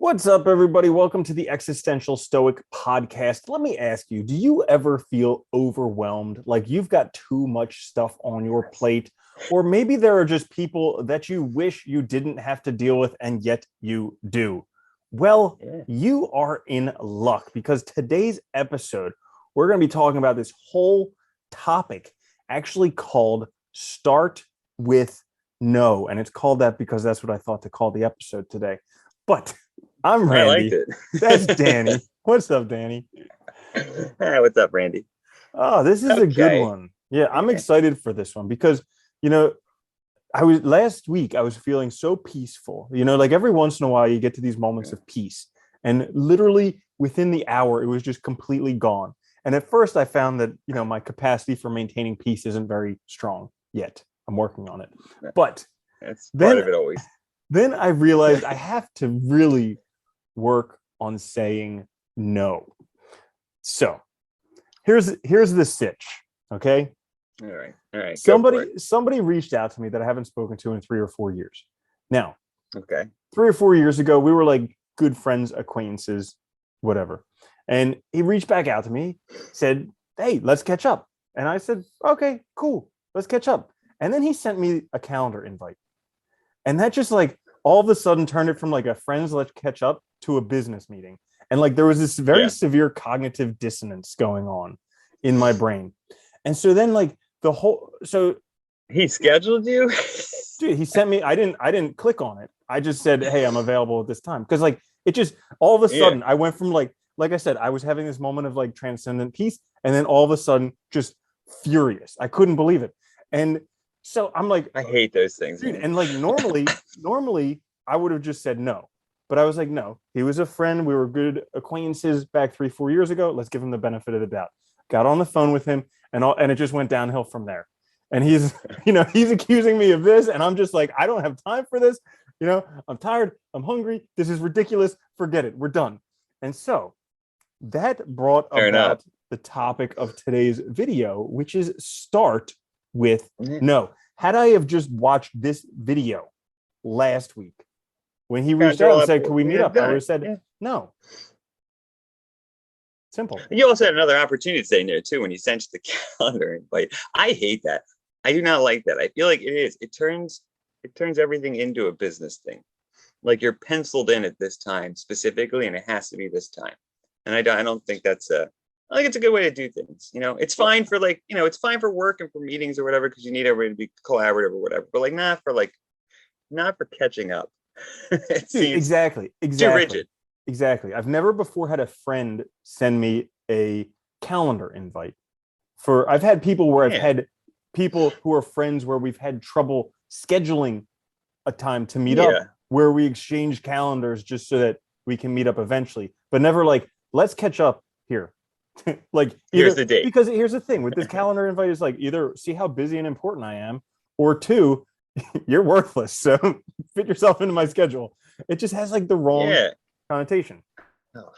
What's up, everybody? Welcome to the Existential Stoic podcast. Let me ask you, do you ever feel overwhelmed? Like you've got too much stuff on your plate? Or maybe there are just people that you wish you didn't have to deal with, and yet you do. Well, Yeah. you are in luck because today's episode, we're going to be talking about this whole topic actually called Start with No. And it's called that because that's what I thought to call the episode today. But I'm I liked Randy. it. That's Danny. What's up, Danny? Hey, what's up, Randy? Oh, this is a good Okay. one. Yeah, I'm Yeah. excited for this one because, you know, I was last week, I was feeling so peaceful. Like every once in a while, you get to these moments of peace. And literally within the hour, it was just completely gone. And at first, I found that, my capacity for maintaining peace isn't very strong yet. I'm working on it. But That's part then, of it always. then I realized I have to really work on saying no. So here's the sitch. Okay. All right. All right. Go for it. Somebody reached out to me that I haven't spoken to in 3 or 4 years. Now, Okay. 3 or 4 years ago, we were like good friends, acquaintances, whatever. And he reached back out to me, said, "Hey, let's catch up." And I said, "Okay, cool. Let's catch up." And then he sent me a calendar invite. And that just like all of a sudden turned it from like a friends let's catch up to a business meeting. And like there was this very Yeah. severe cognitive dissonance going on in my brain. And so then like He scheduled you? dude, he sent me, I didn't click on it. I just said, "Hey, I'm available at this time." Because like it just all of a Yeah. sudden I went from like I said, I was having this moment of like transcendent peace, and then all of a sudden just furious. I couldn't believe it. And so I'm like, I hate those things, dude, man. and like normally I would have just said no. But I was like, no, he was a friend. We were good acquaintances back 3, 4 years ago. Let's give him the benefit of the doubt. Got on the phone with him, and it just went downhill from there. And he's, he's accusing me of this, and I'm just like, I don't have time for this. I'm tired. I'm hungry. This is ridiculous. Forget it. We're done. And so that brought Fair enough. about the topic of today's video, which is start with Yeah. no. Had I have just watched this video last week when he reached Draw out and up- said, "Can we meet yeah, up?" I would done. have said, Yeah. no. Simple. You also had another opportunity to say no too when you sent the calendar invite. I hate that. I do not like that. I feel like it turns everything into a business thing. Like you're penciled in at this time specifically, and it has to be this time. And I don't think I think it's a good way to do things. It's fine for it's fine for work and for meetings or whatever, because you need everybody to be collaborative or whatever. But not for catching up. It Dude, seems exactly. too rigid. Exactly. I've never before had a friend send me a calendar invite. I've had people where I've Yeah. had people who are friends where we've had trouble scheduling a time to meet Yeah. up, where we exchange calendars just so that we can meet up eventually, but never like, let's catch up here. Like Here's the date. Because here's the thing with this calendar invite is like either see how busy and important I am, or two, you're worthless. So fit yourself into my schedule. It just has like the wrong Yeah. connotation. Oh.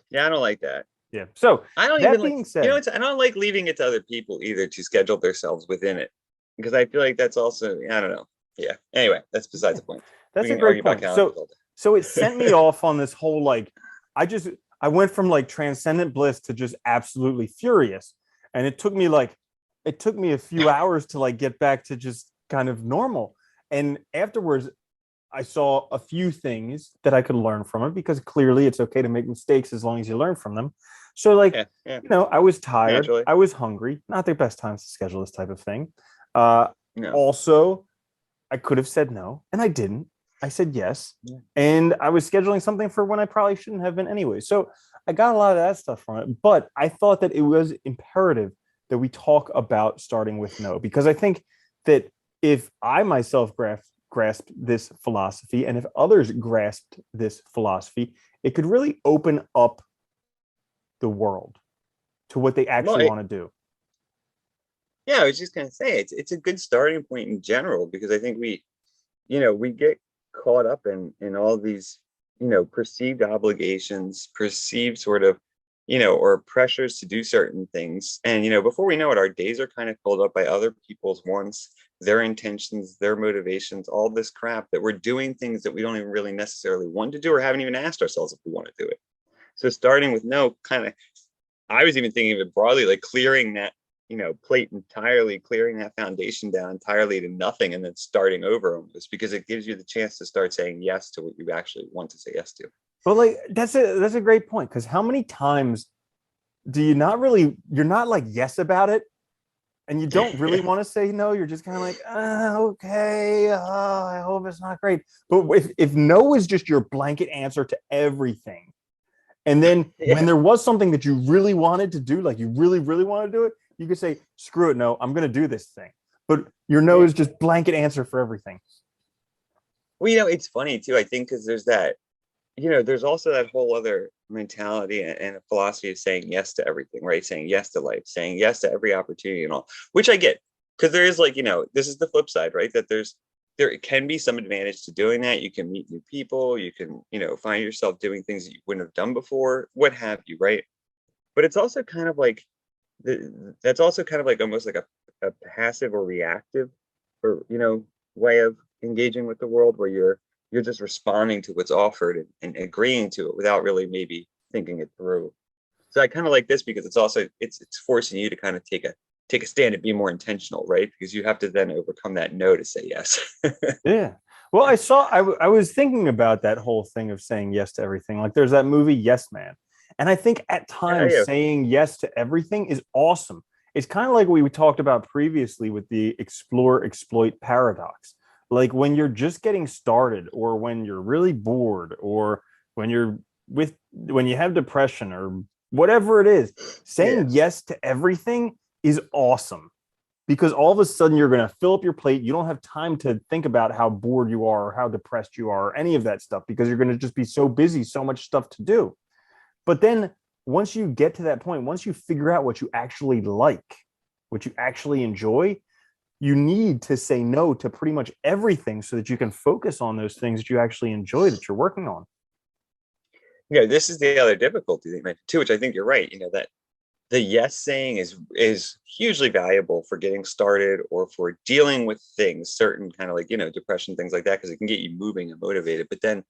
Yeah, I don't like that. Yeah. So I don't that even being like, said, I don't like leaving it to other people either to schedule themselves within it, because I feel like that's also, I don't know. Yeah. Anyway, that's besides the point. that's We a can great argue about point. calendars all day. So it sent me off on this whole like I went from like transcendent bliss to just absolutely furious. And it took me a few hours to like get back to just kind of normal. And afterwards, I saw a few things that I could learn from it, because clearly it's okay to make mistakes as long as you learn from them. So like, Yeah. I was tired, Naturally. I was hungry, not the best times to schedule this type of thing. No. Also, I could have said no, and I didn't. I said yes. Yeah. And I was scheduling something for when I probably shouldn't have been anyway. So I got a lot of that stuff from it. But I thought that it was imperative that we talk about starting with no, because I think that if I myself grasped this philosophy, and if others grasped this philosophy, it could really open up the world to what they actually want to do. Yeah, I was just gonna say it's a good starting point in general, because I think we get caught up in all these perceived obligations, perceived sort of or pressures to do certain things, and before we know it, our days are kind of filled up by other people's wants their intentions, their motivations, all this crap, that we're doing things that we don't even really necessarily want to do or haven't even asked ourselves if we want to do it. So starting with no, kind of, I was even thinking of it broadly, like clearing that, plate entirely, clearing that foundation down entirely to nothing, and then starting over almost, because it gives you the chance to start saying yes to what you actually want to say yes to. But like that's a great point, because how many times do you not really, you're not like yes about it, and you don't really want to say no, you're just kind of like, okay, I hope it's not great. But if no is just your blanket answer to everything, and then when there was something that you really wanted to do, like you really, really want to do it, you could say, screw it, no, I'm going to do this thing. But your no is just blanket answer for everything. Well, it's funny too, I think, because there's that, there's also that whole other mentality and a philosophy of saying yes to everything, right? Saying yes to life, saying yes to every opportunity and all, which I get, because there is like, this is the flip side, right? That there can be some advantage to doing that. You can meet new people, you can, find yourself doing things that you wouldn't have done before, what have you, right? But it's also kind of like, that's also kind of like almost like a passive or reactive, or way of engaging with the world, where you're just responding to what's offered and agreeing to it without really maybe thinking it through. So I kind of like this, because it's also it's forcing you to kind of take a stand and be more intentional, right? Because you have to then overcome that no to say yes. Yeah. Well, I was thinking about that whole thing of saying yes to everything. Like there's that movie Yes Man. And I think at Yeah, times yeah, saying yes to everything is awesome. It's kind of like we talked about previously with the explore exploit paradox. Like when you're just getting started, or when you're really bored, or when when you have depression or whatever it is, yeah, saying yes to everything is awesome, because all of a sudden you're going to fill up your plate. You don't have time to think about how bored you are or how depressed you are or any of that stuff, because you're going to just be so busy, so much stuff to do. But then once you get to that point, once you figure out what you actually like, what you actually enjoy, you need to say no to pretty much everything so that you can focus on those things that you actually enjoy, that you're working on. this is the other difficulty thing too, which I think you're right. That the yes saying is hugely valuable for getting started or for dealing with things, certain kind of like, depression, things like that, because it can get you moving and motivated. But then,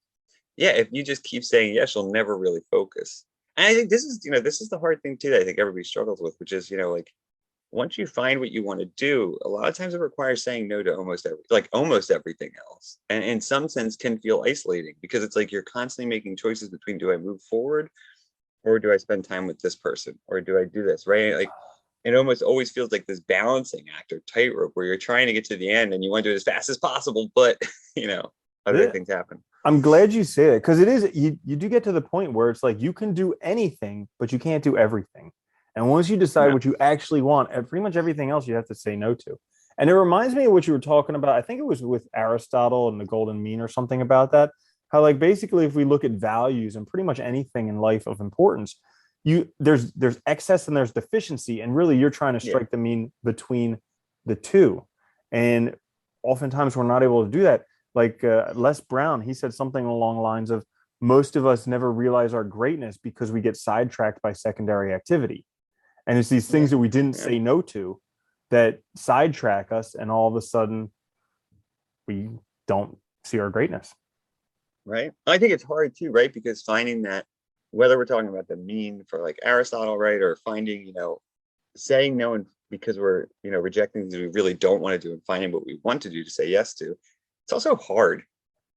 yeah, if you just keep saying yes, you'll never really focus. And I think this is the hard thing too, that I think everybody struggles with, which is, like, once you find what you want to do, a lot of times it requires saying no to almost everything else. And in some sense can feel isolating, because it's like you're constantly making choices between, do I move forward, or do I spend time with this person, or do I do this, right? Like it almost always feels like this balancing act or tightrope, where you're trying to get to the end and you want to do it as fast as possible, but other Yeah. things happen. I'm glad you say it, because it is, you do get to the point where it's like you can do anything, but you can't do everything. And once you decide Yeah. what you actually want, pretty much everything else you have to say no to. And it reminds me of what you were talking about. I think it was with Aristotle and the Golden Mean or something about that. How like basically if we look at values and pretty much anything in life of importance, there's excess and there's deficiency, and really you're trying to Yeah. strike the mean between the two. And oftentimes we're not able to do that. Like Les Brown, he said something along the lines of, most of us never realize our greatness because we get sidetracked by secondary activity. And it's these things Yeah. that we didn't Yeah. say no to that sidetrack us, and all of a sudden we don't see our greatness. Right. I think it's hard too, right? Because finding that, whether we're talking about the mean for like Aristotle, right, or finding, saying no, and because we're, rejecting things we really don't want to do, and finding what we want to do to say yes to, it's also hard,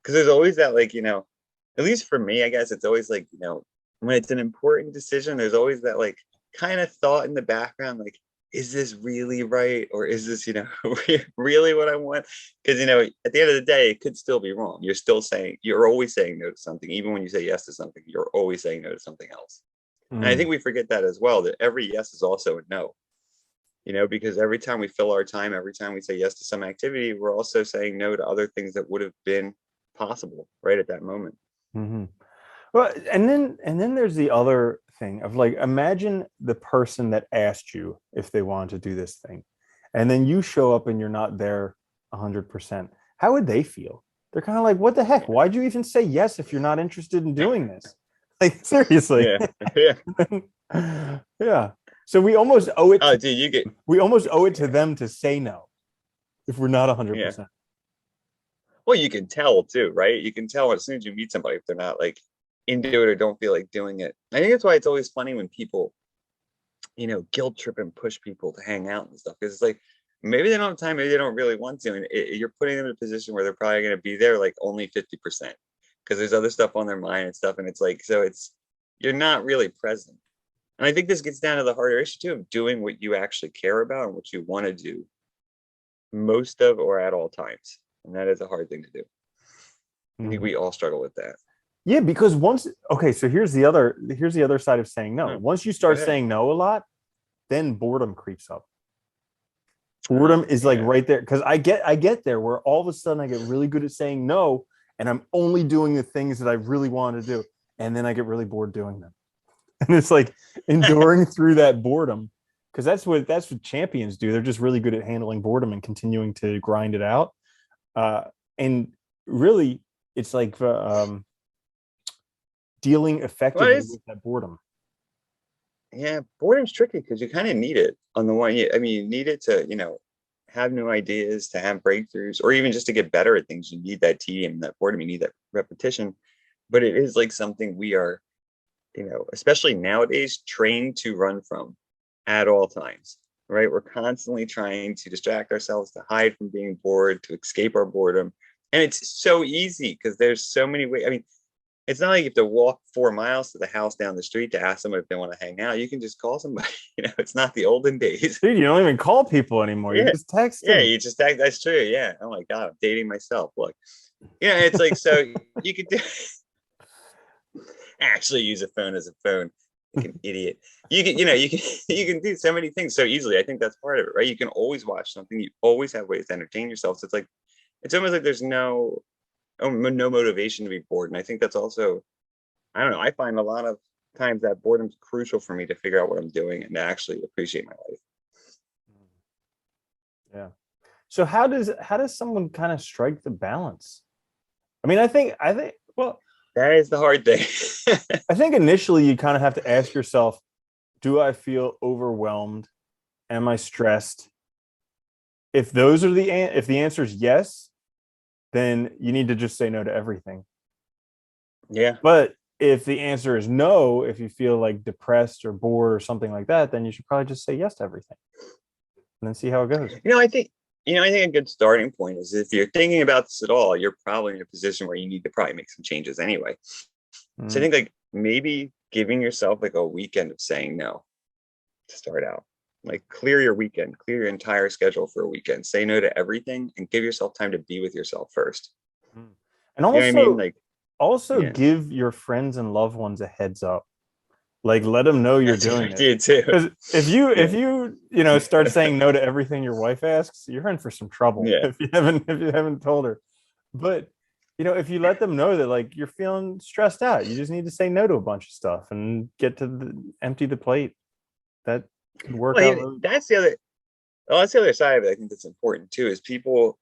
because there's always that, like, at least for me, I guess it's always like, when it's an important decision, there's always that like kind of thought in the background, like, is this really right? Or is this, really what I want? Because, at the end of the day, it could still be wrong. You're always saying no to something. Even when you say yes to something, you're always saying no to something else. And I Mm. think we forget that as well, that every yes is also a no, because every time we fill our time, every time we say yes to some activity, we're also saying no to other things that would have been possible right at that moment. Mm-hmm. Well, and then there's the other thing of like, imagine the person that asked you if they wanted to do this thing, and then you show up and you're not there 100%. How would they feel? They're kind of like, what the heck? Yeah. Why'd you even say yes if you're not interested in doing this? Like seriously. Yeah. Yeah. Yeah. So we almost owe it Oh, to dude, you get we almost owe it to them to say no. if we're not Yeah. 100%. Well, you can tell too, right? You can tell as soon as you meet somebody if they're not like into it or don't feel like doing it. I think that's why it's always funny when people, guilt trip and push people to hang out and stuff. Because it's like maybe they don't have time, maybe they don't really want to, and you're putting them in a position where they're probably going to be there like only 50% because there's other stuff on their mind and stuff, and it's like so it's you're not really present. And I think this gets down to the harder issue too of doing what you actually care about and what you want to do most of or at all times. And that is a hard thing to do. I think Mhm. we all struggle with that. Yeah, because okay, so here's the other side of saying no. Oh, Once you go start ahead. saying no a lot, then boredom creeps up. Boredom is like Yeah. right there because I get there where all of a sudden I get really good at saying no, and I'm only doing the things that I really want to do, and then I get really bored doing them. And it's like enduring through that boredom, because that's what champions do. They're just really good at handling boredom and continuing to grind it out. And really, it's like dealing Well, it effectively is. with that boredom. Yeah, boredom's tricky because you kind of need it on the one. I mean, you need it to, have new ideas, to have breakthroughs, or even just to get better at things. You need that tedium, that boredom. You need that repetition. But it is like something we are, especially nowadays, trained to run from at all times. Right? We're constantly trying to distract ourselves, to hide from being bored, to escape our boredom, and it's so easy because there's so many ways. I mean, it's not like you have to walk 4 miles to the house down the street to ask somebody if they want to hang out. You can just call somebody. It's not the olden days. Dude, you don't even call people anymore. You Yeah. just text Yeah, them. you just act. That's true. Yeah. Oh my God, I'm dating myself. Look. Yeah, it's like so you could do actually use a phone as a phone. Like an idiot. You can you can do so many things so easily. I think that's part of it, right? You can always watch something. You always have ways to entertain yourself. So it's almost like there's no motivation to be bored. And I think that's also I don't know. I find a lot of times that boredom's crucial for me to figure out what I'm doing and to actually appreciate my life. Yeah. So how does someone kind of strike the balance? I mean, well, That is the hard thing. I think initially you kind of have to ask yourself, do I feel overwhelmed? Am I stressed? If the answer is yes, then you need to just say no to everything. Yeah. But if the answer is no, if you feel like depressed or bored or something like that, then you should probably just say yes to everything and then see how it goes. I think a good starting point is if you're thinking about this at all, you're probably in a position where you need to probably make some changes anyway. So I Mm. think like maybe giving yourself like a weekend of saying no to start out. Like clear your weekend, clear your entire schedule for a weekend. Say no to everything and give yourself time to be with yourself first. Mm. And You know what I mean? also Like, also yeah, give your friends and loved ones a heads up. Like let them know you're that's a good doing this. idea too. Because if you if Yeah. you start saying no to everything your wife asks, you're in for some trouble Yeah. if you haven't told her. But if you let them know that like you're feeling stressed out, you just need to say no to a bunch of stuff and empty the plate. That could work Well, out really. that's the other side of it. I think that's important too, is people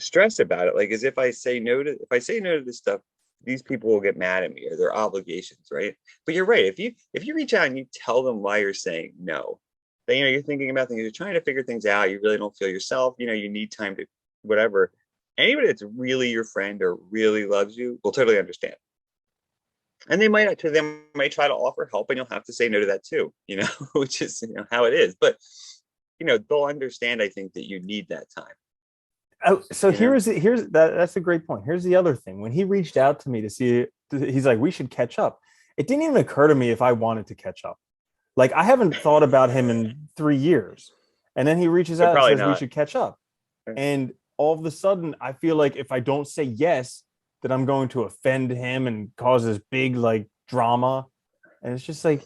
stress about it. Like as if I say no to this stuff, these people will get mad at me or their obligations, right? But you're right. If you reach out and you tell them why you're saying no, then you're thinking about things, you're trying to figure things out, you really don't feel yourself, you need time to whatever. Anybody that's really your friend or really loves you will totally understand. And they might try to offer help and you'll have to say no to that too, which is how it is. But they'll understand, I think, that you need that time, Oh, so you know? that's a great point. Here's the other thing. When he reached out to me to see, he's like, we should catch up. It didn't even occur to me if I wanted to catch up. Like I haven't thought about him in 3 years. And then he reaches But out and probably says we not. should catch up. And all of a sudden, I feel like if I don't say yes, that I'm going to offend him and cause this big like drama. And it's just like,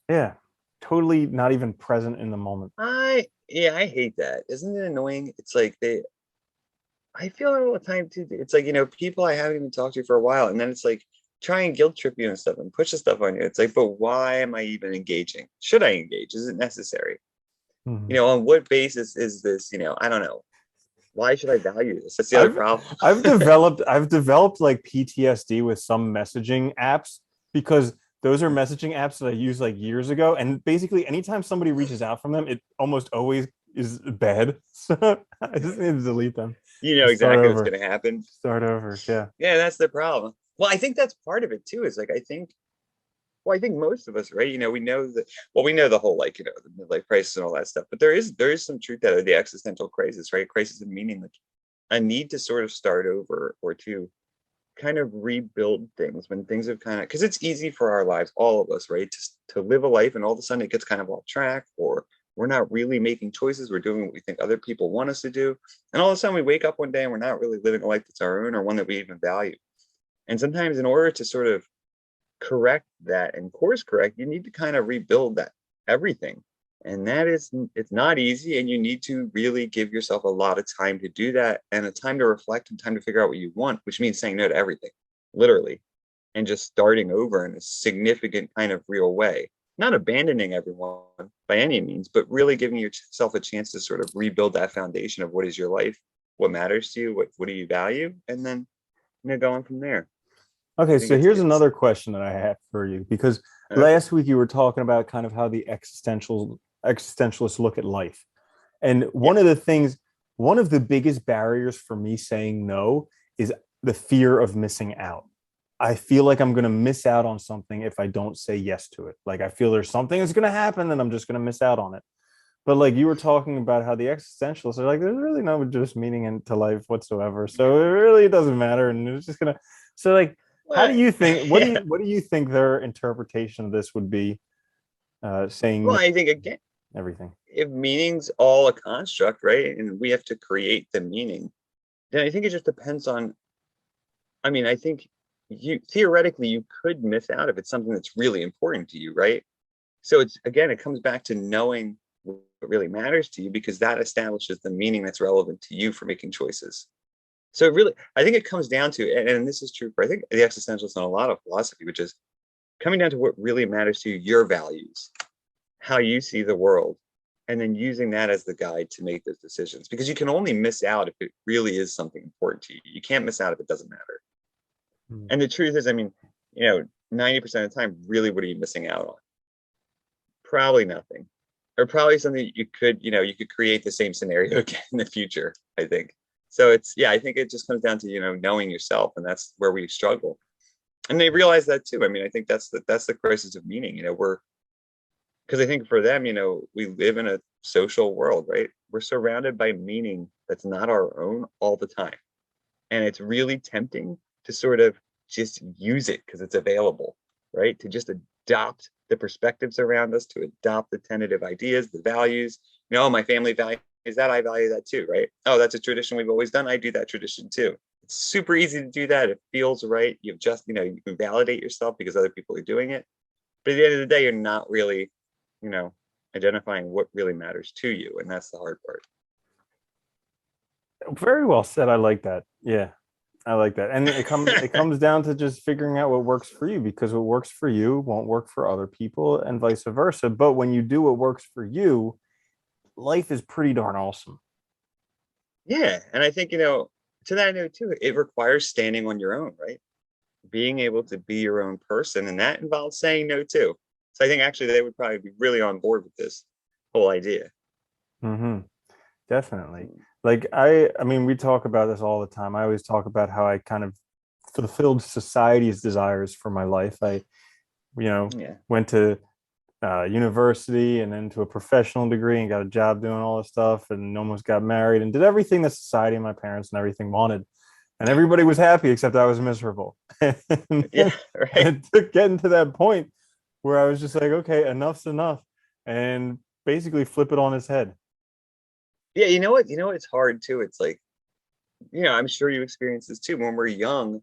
yeah, totally not even present in the moment. I hate that. Isn't it annoying? It's like I feel it all the time too. It's like, people I haven't even talked to for a while, and then it's like try and guilt trip you and stuff and push the stuff on you. It's like, but why am I even engaging? Should I engage? Is it necessary? Mhm. On what basis is this? I don't know. Why should I value this? That's the other I've problem. I've developed like PTSD with some messaging apps because those are messaging apps that I used like years ago. And basically anytime somebody reaches out from them, it almost always is bad. So I just need to delete them You know and start exactly what's over. going to happen. Start over. Yeah. Yeah, that's the problem. Well, I think that's part of it too. Is like I think well, I think most of us, right? You know, we know that well, we know the whole like, you know, the midlife crisis and all that stuff, but there is some truth out of the existential crisis, right? Crisis of meaning, like a need to sort of start over or to kind of rebuild things when things have kind of because it's easy for our lives, all of us, right? To live a life and all of a sudden it gets kind of off track, or we're not really making choices. We're doing what we think other people want us to do. And all of a sudden we wake up one day and we're not really living a life that's our own or one that we even value. And sometimes in order to sort of correct that and course correct, you need to kind of rebuild that everything. And that is, it's not easy. And you need to really give yourself a lot of time to do that and a time to reflect and time to figure out what you want, which means saying no to everything, literally, and just starting over in a significant kind of real way. Not abandoning everyone by any means, but really giving yourself a chance to sort of rebuild that foundation of what is your life, what matters to you, what do you value, and then going from there. Okay, I think so here's it's another question that I have for you because okay. last week you were talking about kind of how the existentialists look at life. And Yeah. one of the biggest barriers for me saying no is the fear of missing out. I feel like I'm going to miss out on something if I don't say yes to it. Like I feel there's something that's going to happen and I'm just going to miss out on it. But like you were talking about how the existentialists are like, there's really no just meaning into life whatsoever. So it really doesn't matter. And it's just gonna so like how do Well, you think yeah. what do you think their interpretation of this would be saying Well, no I think again, to everything? if meaning's all a construct, right, and we have to create the meaning, then I think it just depends on. I mean, I think you theoretically you could miss out if it's something that's really important to you, right? So it's again, it comes back to knowing what really matters to you because that establishes the meaning that's relevant to you for making choices. So it really, I think it comes down to, and this is true for I think the existentialists and a lot of philosophy, which is coming down to what really matters to you, your values, how you see the world, and then using that as the guide to make those decisions. Because you can only miss out if it really is something important to you. You can't miss out if it doesn't matter. Hmm. And the truth is, I mean, 90% of the time, really, what are you missing out on? Probably nothing. Or probably something you could, you could create the same scenario again in the future, I think. So yeah, I think it just comes down to, knowing yourself, and that's where we struggle. And they realize that too. I mean, I think that's the crisis of meaning. We're because I think for them, we live in a social world, right? We're surrounded by meaning that's not our own all the time. And it's really tempting to sort of just use it because it's available, right? To just adopt the perspectives around us, to adopt the tentative ideas, the values. My family values that, I value that too, right? Oh, that's a tradition we've always done. I do that tradition too. It's super easy to do that. It feels right. You've just, you can validate yourself because other people are doing it. But at the end of the day, you're not really, you know, identifying what really matters to you. And that's the hard part. Very well said. I like that. Yeah. I like that. And it comes down to just figuring out what works for you because what works for you won't work for other people and vice versa. But when you do what works for you, life is pretty darn awesome. Yeah. And I think, to that note too, it requires standing on your own, right? Being able to be your own person. And that involves saying no too. So I think actually they would probably be really on board with this whole idea. Hmm. Definitely. Like I mean, we talk about this all the time. I always talk about how I kind of fulfilled society's desires for my life. You know, Yeah. went to university and then to a professional degree and got a job doing all this stuff and almost got married and did everything that society and my parents and everything wanted. And everybody was happy except I was miserable. and Yeah. Right. it took getting to that point where I was just like, okay, enough's enough. And basically flip it on his head. Yeah. You know what? It's hard too. It's like, I'm sure you experience this too. When we're young,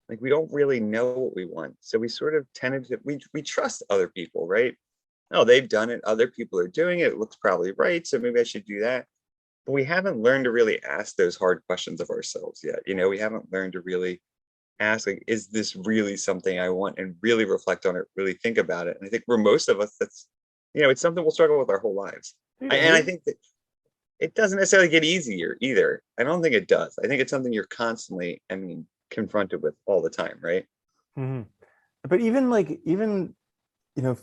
like we don't really know what we want. So we sort of tend to, we trust other people, right? Oh, they've done it. Other people are doing it. It looks probably right. So maybe I should do that. But we haven't learned to really ask those hard questions of ourselves yet. We haven't learned to really ask, like, is this really something I want, and really reflect on it, really think about it. And I think for most of us, that's, it's something we'll struggle with our whole lives. Yeah, And I think that it doesn't necessarily get easier either. I don't think it does. I think it's something you're constantly, confronted with all the time, right? mhm. But even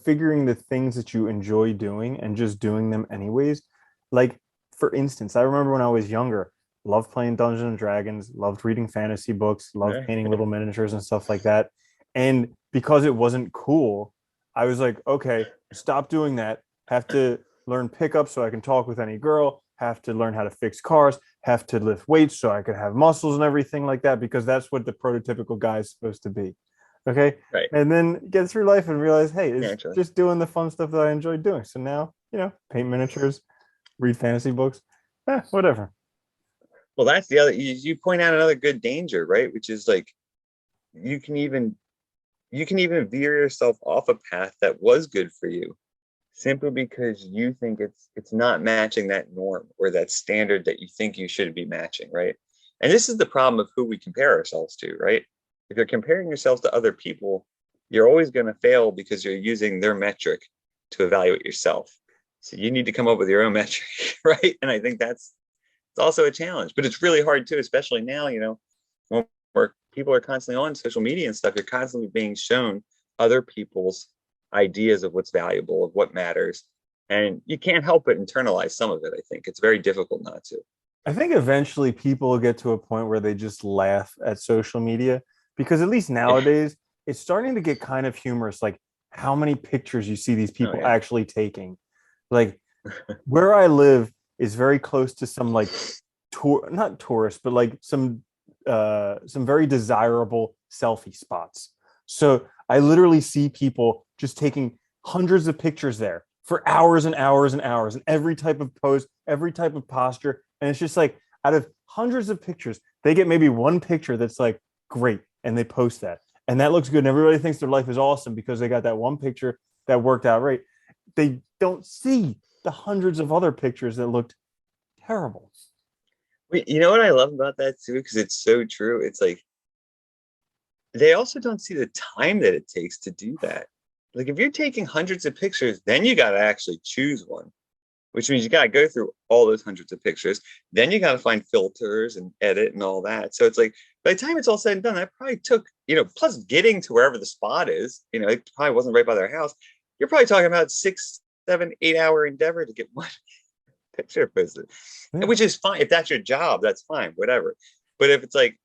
figuring the things that you enjoy doing and just doing them anyways, like for instance, I remember when I was younger, loved playing Dungeons and Dragons, loved reading fantasy books, loved painting little miniatures and stuff like that. And because it wasn't cool, I was like, okay, stop doing that. Have to learn pickup so I can talk with any girl, have to learn how to fix cars, have to lift weights so I could have muscles and everything like that, because that's what the prototypical guy is supposed to be. Okay. Right. And then get through life and realize, hey, it's Naturally. just doing the fun stuff that I enjoy doing. So now, paint miniatures, read fantasy books, whatever. Well, that's the other, you point out another good danger, right? Which is like, you can even veer yourself off a path that was good for you simply because you think it's not matching that norm or that standard that you think you should be matching, right? And this is the problem of who we compare ourselves to, right? If you're comparing yourselves to other people, you're always going to fail because you're using their metric to evaluate yourself. So you need to come up with your own metric, right? And I think it's also a challenge, but it's really hard too, especially now, when people are constantly on social media and stuff, you're constantly being shown other people's ideas of what's valuable, of what matters. And you can't help but internalize some of it. I think it's very difficult not to. I think eventually people will get to a point where they just laugh at social media, because at least Yeah. nowadays it's starting to get kind of humorous, like how many pictures you see these people actually taking. Like where I live is very close to some like not tourists, but like some very desirable selfie spots. So I literally see people just taking hundreds of pictures there for hours and hours and hours, and every type of pose, every type of posture. And it's just like, out of hundreds of pictures, they get maybe one picture that's like great, and they post that. And that looks good. And everybody thinks their life is awesome because they got that one picture that worked out right. They don't see the hundreds of other pictures that looked terrible. You know what I love about that too? Because it's so true. It's like, they also don't see the time that it takes to do that. Like if you're taking hundreds of pictures, then you got to actually choose one, which means you got to go through all those hundreds of pictures. Then you got to find filters and edit and all that. So it's like, by the time it's all said and done, that probably took, plus getting to wherever the spot is, it probably wasn't right by their house. You're probably talking about 6, 7, 8 hour endeavor to get one picture posted, which is fine. If that's your job, that's fine, whatever. But if it's like,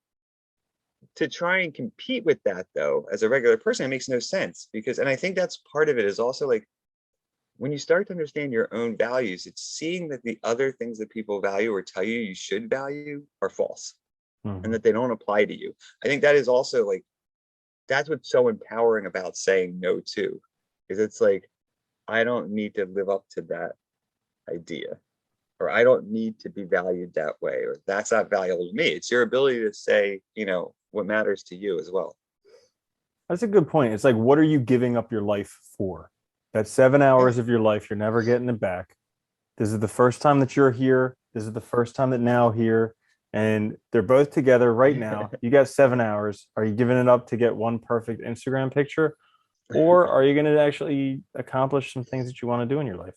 to try and compete with that though, as a regular person, it makes no sense, because, and I think that's part of it, is also like, when you start to understand your own values, it's seeing that the other things that people value or tell you you should value are false, and that they don't apply to you. I think that is also like, that's what's so empowering about saying no too, is it's like, I don't need to live up to that idea, or I don't need to be valued that way, or that's not valuable to me. It's your ability to say, what matters to you as well. That's a good point. It's like, what are you giving up your life for? That's 7 hours of your life. You're never getting it back. This is the first time that you're here. This is the first time that now here. And they're both together right now. You got 7 hours. Are you giving it up to get one perfect Instagram picture? Or are you going to actually accomplish some things that you want to do in your life?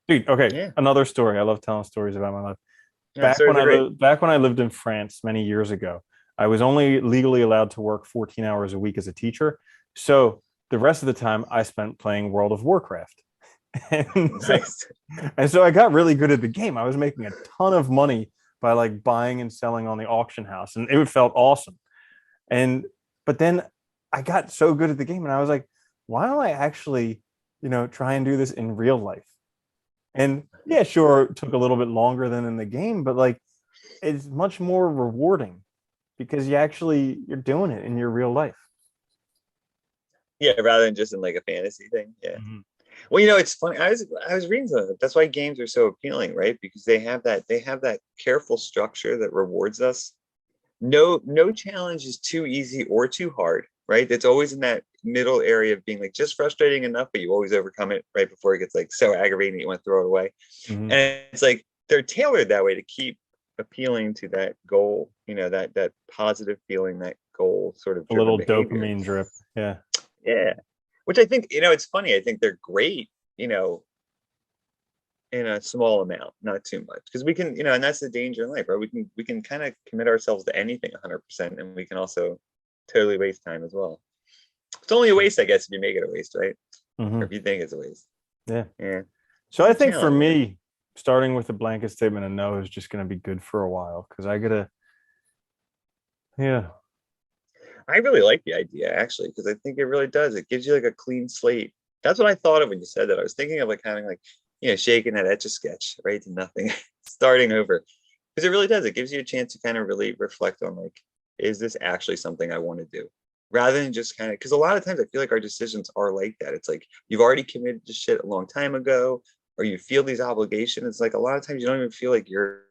Dude, okay. Yeah. Another story. I love telling stories about my life. Yeah, Back when I lived in France many years ago, I was only legally allowed to work 14 hours a week as a teacher. So the rest of the time I spent playing World of Warcraft. Nice. And so I got really good at the game. I was making a ton of money by like buying and selling on the auction house, and it felt awesome. But then I got so good at the game, and I was like, why don't I actually, try and do this in real life? And yeah, sure, it took a little bit longer than in the game, but like, it's much more rewarding because you're doing it in your real life. Yeah, rather than just in like a fantasy thing. Yeah. Mm-hmm. Well, it's funny. I was reading something. That's why games are so appealing, right? Because they have that careful structure that rewards us. No challenge is too easy or too hard, right? It's always in that middle area of being like just frustrating enough, but you always overcome it right before it gets like so aggravating that you want to throw it away. Mm-hmm. And it's like they're tailored that way to keep appealing to that goal, that positive feeling, that goal sort of A little behavior. dopamine drip. Yeah. Yeah. Which I think, it's funny. I think they're great, in a small amount, not too much. Because we can, and that's the danger in life, right? We can kind of commit ourselves to anything 100%, and we can also totally waste time as well. It's only a waste, I guess, if you make it a waste, right? Mm-hmm. Or if you think it's a waste. Yeah. Yeah. So It's I a think for challenge. me, starting with a blanket statement of no is just going to be good for a while because I gotta, yeah. I really like the idea actually, because I think it really does. It gives you like a clean slate. That's what I thought of when you said that. I was thinking of like having like, shaking that etch a sketch right to nothing, starting over. Because it really does. It gives you a chance to kind of really reflect on like, is this actually something I want to do? Rather than just kind of, because a lot of times I feel like our decisions are like that. It's like you've already committed to shit a long time ago, or you feel these obligations. It's like a lot of times you don't even feel like you're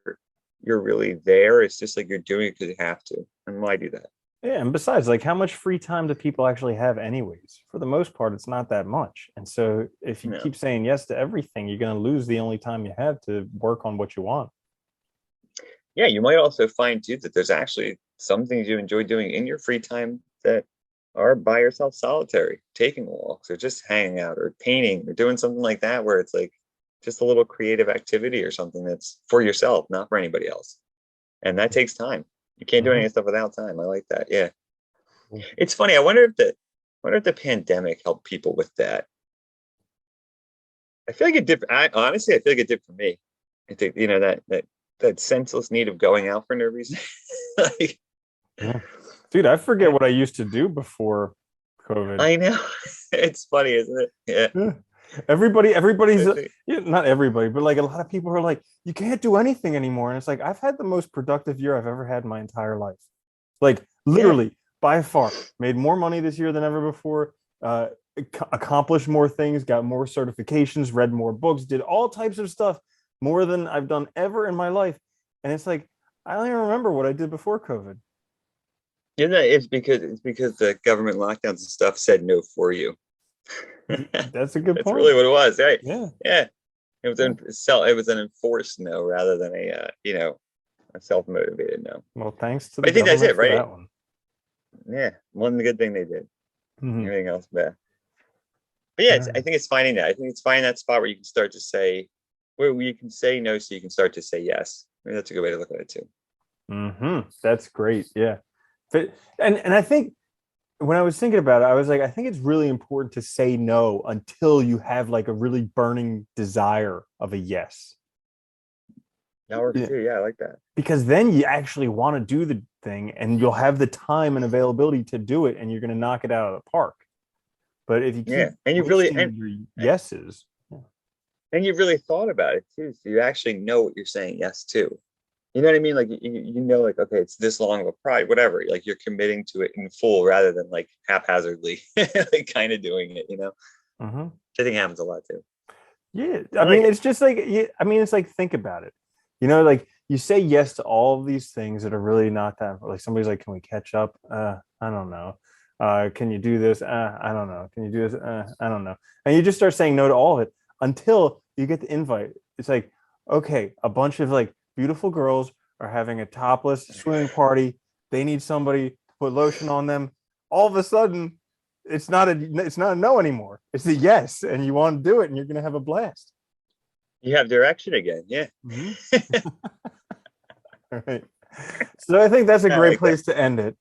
really there. It's just like you're doing it because you have to. And why do that? Yeah, and besides, like, how much free time do people actually have, anyways? For the most part, it's not that much. And so, if you No. keep saying yes to everything, you're going to lose the only time you have to work on what you want. Yeah, you might also find too that there's actually some things you enjoy doing in your free time that are by yourself solitary, taking walks or just hanging out or painting or doing something like that where it's like just a little creative activity or something that's for yourself, not for anybody else. And that takes time. You can't do any Mhm. of stuff without time. I like that. Yeah. Cool. It's funny. I wonder if the pandemic helped people with that. I feel like it did. Honestly, I feel like it did for me. I think, that senseless need of going out for no reason. Like, Yeah. Dude, I forget yeah, what I used to do before COVID. I know. It's funny, isn't it? Yeah. Yeah. Everybody's I think- yeah, not everybody, but like a lot of people are like, you can't do anything anymore. And it's like, I've had the most productive year I've ever had in my entire life. Like Yeah. literally by far, made more money this year than ever before, accomplished more things, got more certifications, read more books, did all types of stuff more than I've done ever in my life. And it's like, I don't even remember what I did before COVID. It's because the government lockdowns and stuff said no for you. That's a good That's really point. what it was, right? Yeah. Yeah. It was Yeah. an enforced no rather than a self-motivated no. Well, thanks to the But I think that's government it, for right? that one. Yeah. One good thing they did. Mhm. Everything else bad. But yeah, I think it's finding that. I think it's finding that spot where you can start to say, where you can say no, so you can start to say yes. Maybe that's a good way to look at it too. That's great. Yeah. And I think when I was thinking about it, I was like, I think it's really important to say no until you have like a really burning desire of a yes. That works Yeah. too. Yeah, I like that. Because then you actually want to do the thing and you'll have the time and availability to do it and you're going to knock it out of the park. But if you Yeah, keep and you really wasting your yeses, and you've really thought about it too, so you actually know what you're saying yes to. You know what I mean? Like like okay, it's this long of a pride, whatever. Like you're committing to it in full rather than like haphazardly, like kind of doing it. uh-huh. I think happens a lot too. Yeah, I I like mean, it. it's just like, I mean, it's like, think about it. Like you say yes to all of these things that are really not that. Like somebody's like, "Can we catch up?" I don't know. Can you do this? I don't know. Can you do this? I don't know. And you just start saying no to all of it until you get the invite. It's like, okay, a bunch of like beautiful girls are having a topless swimming party. They need somebody to put lotion on them. All of a sudden, it's not a no anymore. It's a yes, and you want to do it, and you're gonna have a blast. You have direction again. Yeah, Mhm. All right. So I think that's a I great like that. place to end it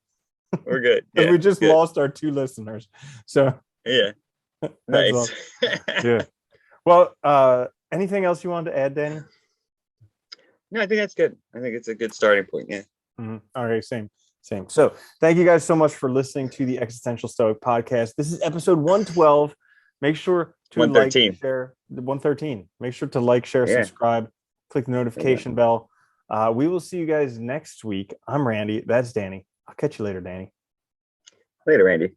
We're good. because Yeah, we just good. lost our two listeners. So Yeah, that's nice. all. Yeah. Well, anything else you wanted to add, Danny? No, I think that's good. I think it's a good starting point. Yeah. All right, same, same. So thank you guys so much for listening to the Existential Stoic podcast. This is episode 112. Make sure to like, 113. share, 113. Make sure to like, share, Yeah. subscribe, click the Yeah. notification bell. We will see you guys next week. I'm Randy. That's Danny. I'll catch you later, Danny. Later, Randy.